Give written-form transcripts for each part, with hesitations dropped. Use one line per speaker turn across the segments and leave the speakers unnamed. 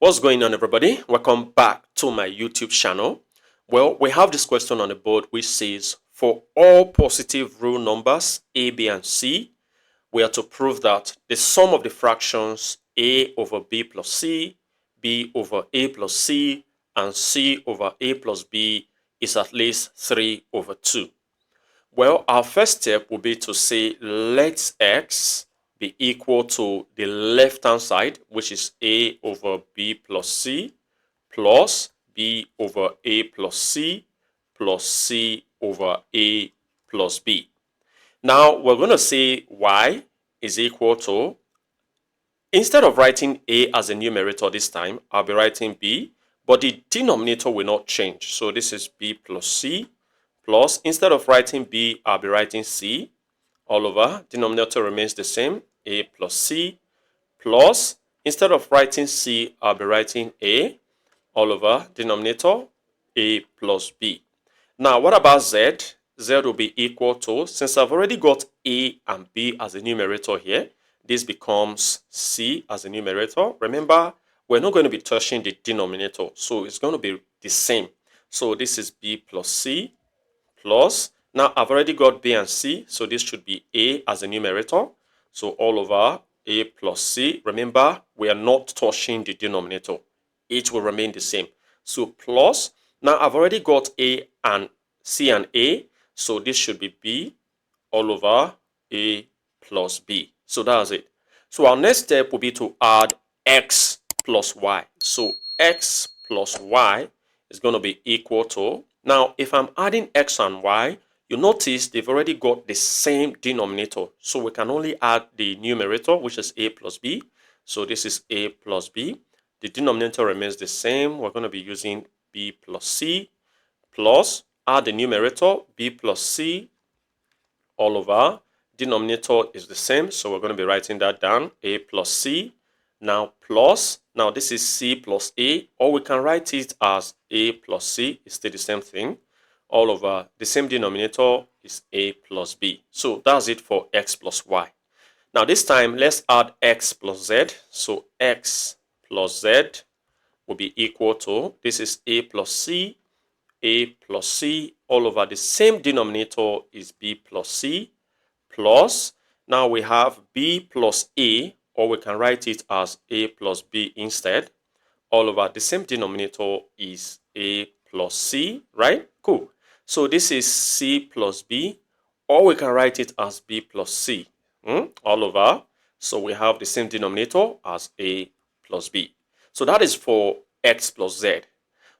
What's going on, everybody? Welcome back to my YouTube channel. Well, we have this question on the board which says, for all positive real numbers a, b, and c, we are to prove that the sum of the fractions a over b plus c, b over a plus c, and c over a plus b is at least 3 over 2. Well, our first step will be to say let x be equal to the left-hand side, which is a over b plus c, plus b over a plus c, plus c over a plus b. Now, we're going to say y is equal to, instead of writing a as a numerator this time, I'll be writing b, but the denominator will not change. So this is b plus c, plus, instead of writing b, I'll be writing c, all over, denominator remains the same, a plus c, plus, instead of writing c, I'll be writing a, all over, denominator, a plus b. Now, what about z? Z will be equal to, since I've already got a and b as a numerator here, this becomes c as a numerator. Remember, we're not going to be touching the denominator, so it's going to be the same. So this is b plus c, plus, now I've already got b and c, so this should be a as a numerator. So all over a plus c. Remember, we are not touching the denominator. It will remain the same. So plus, now I've already got a and c and a, so this should be b all over a plus b. So that's it. So our next step will be to add x plus y. So x plus y is going to be equal to, now if I'm adding x and y, you notice they've already got the same denominator. So we can only add the numerator, which is a plus b. So this is a plus b. The denominator remains the same. We're going to be using b plus c, plus, add the numerator, b plus c, all over, denominator is the same, so we're going to be writing that down, a plus c, now plus, now this is c plus a, or we can write it as a plus c, it's still the same thing, all over, the same denominator is a plus b. So that's it for x plus y. Now this time, let's add x plus z, so x plus z will be equal to, this is a plus c, all over, the same denominator is b plus c, plus, now we have b plus a, or we can write it as a plus b instead, all over, the same denominator is a plus c, right? Cool. So this is c plus b, or we can write it as b plus c, all over, so we have the same denominator as a plus b. So that is for x plus z.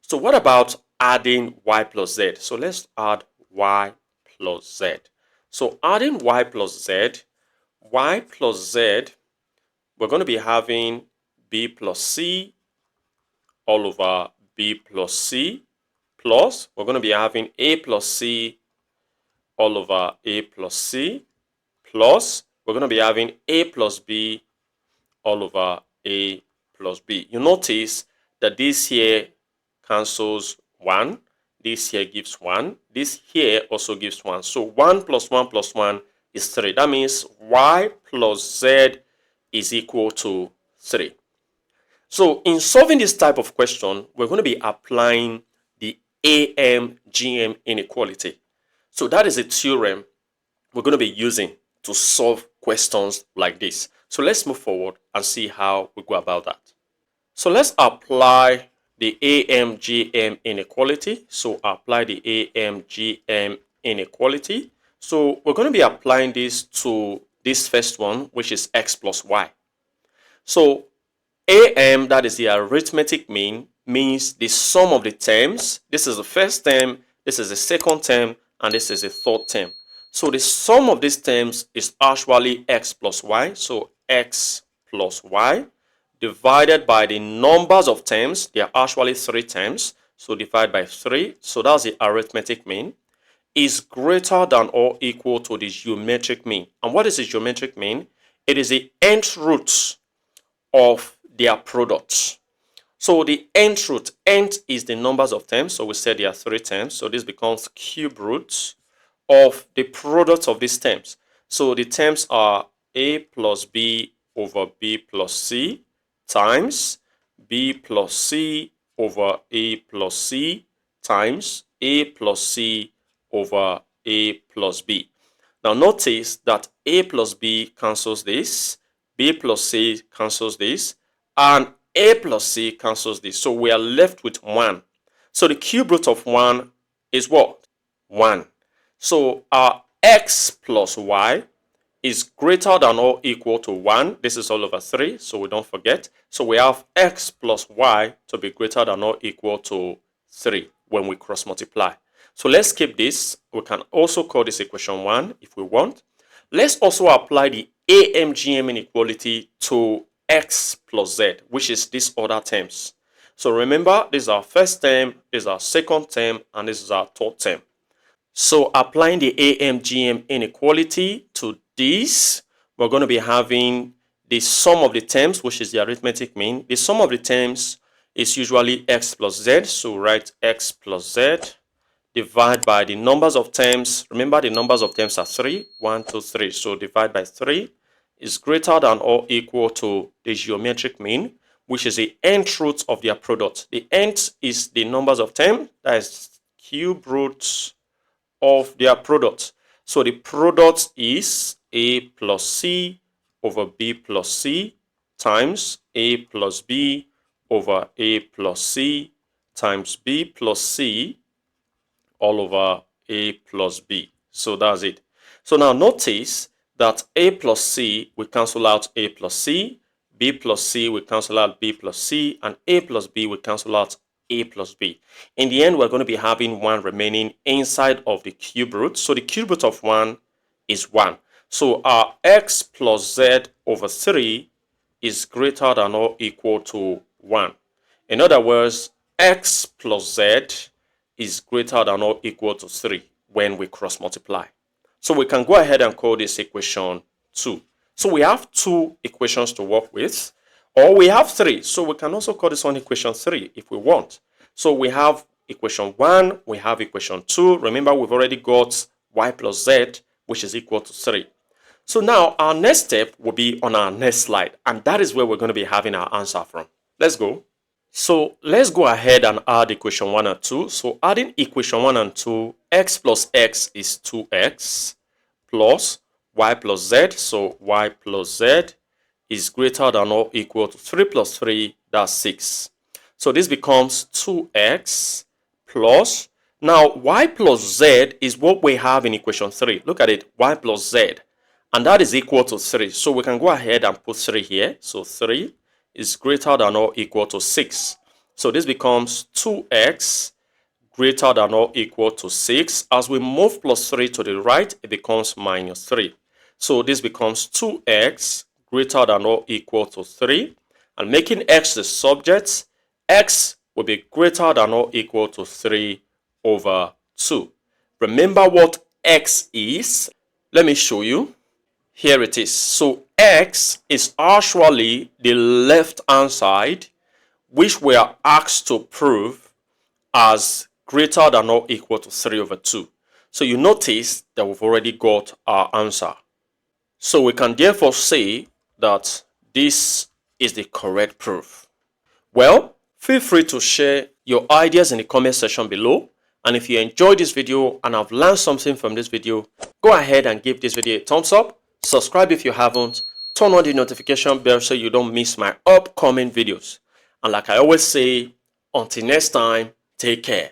So what about adding y plus z? So let's add y plus z. So adding y plus z, we're going to be having b plus c all over b plus c, plus we're going to be having a plus c all over a plus c, plus we're going to be having a plus b all over a plus b. You notice that this here cancels 1, this here gives 1, this here also gives 1. So 1 plus 1 plus 1 is 3. That means y plus z is equal to 3. So in solving this type of question, we're going to be applying the AM-GM inequality. So that is a theorem we're going to be using to solve questions like this. So let's move forward and see how we go about that. So let's apply the AM-GM inequality. So apply the AM-GM inequality. So we're going to be applying this to this first one, which is x plus y. So AM, that is the arithmetic mean, means the sum of the terms. This is the first term, this is the second term, and this is the third term. So the sum of these terms is actually x plus y. So x plus y divided by the numbers of terms. There are actually 3 terms. So divide by 3. So that's the arithmetic mean. Is greater than or equal to the geometric mean. And what is the geometric mean? It is the nth root of their products. So the nth root, nth is the numbers of terms. So we said there are 3 terms. So this becomes cube root of the product of these terms. So the terms are a plus b over b plus c times B plus C over A plus C times A plus C over A plus B. Now notice that A plus B cancels this, B plus C cancels this, and A plus C cancels this. So we are left with 1. So the cube root of 1 is what? 1. So our x plus y is greater than or equal to 1. This is all over 3, so we don't forget. So we have x plus y to be greater than or equal to 3 when we cross multiply. So let's keep this. We can also call this equation 1 if we want. Let's also apply the AMGM inequality to x plus z, which is these other terms. So remember, this is our first term, this is our second term, and this is our third term. So applying the AMGM inequality to this, we're going to be having the sum of the terms, which is the arithmetic mean. The sum of the terms is usually x plus z. So write x plus z divide by the numbers of terms. Remember, the numbers of terms are 3. 1, 2, 3. So divide by 3 is greater than or equal to the geometric mean, which is the nth root of their product. The nth is the numbers of terms, that is cube roots of their product. So the product is A plus C over B plus C times A plus B over A plus C times B plus C all over A plus B. So that's it. So now notice that A plus C will cancel out A plus C, B plus C will cancel out B plus C, and A plus B will cancel out A plus B. In the end, we're going to be having 1 remaining inside of the cube root. So the cube root of 1 is 1. So our x plus z over 3 is greater than or equal to 1. In other words, x plus z is greater than or equal to 3 when we cross multiply. So we can go ahead and call this equation 2. So we have 2 equations to work with, or we have 3. So we can also call this one equation 3 if we want. So we have equation 1, we have equation 2. Remember, we've already got y plus z, which is equal to 3. So now our next step will be on our next slide, and that is where we're going to be having our answer from. Let's go. So let's go ahead and add equation 1 and 2. So adding equation 1 and 2, x plus x is 2x plus y plus z. So y plus z is greater than or equal to 3 plus 3, that's 6. So this becomes 2x plus, now y plus z is what we have in equation 3. Look at it, y plus z. And that is equal to 3. So we can go ahead and put 3 here. So 3 is greater than or equal to 6. So this becomes 2x greater than or equal to 6. As we move plus 3 to the right, it becomes minus 3. So this becomes 2x greater than or equal to 3. And making x the subject, x will be greater than or equal to 3 over 2. Remember what x is? Let me show you. Here it is. So x is actually the left-hand side, which we are asked to prove as greater than or equal to 3 over 2. So you notice that we've already got our answer. So we can therefore say that this is the correct proof. Well, feel free to share your ideas in the comment section below. And if you enjoyed this video and have learned something from this video, go ahead and give this video a thumbs up. Subscribe if you haven't. Turn on the notification bell so you don't miss my upcoming videos. And like I always say, until next time, take care.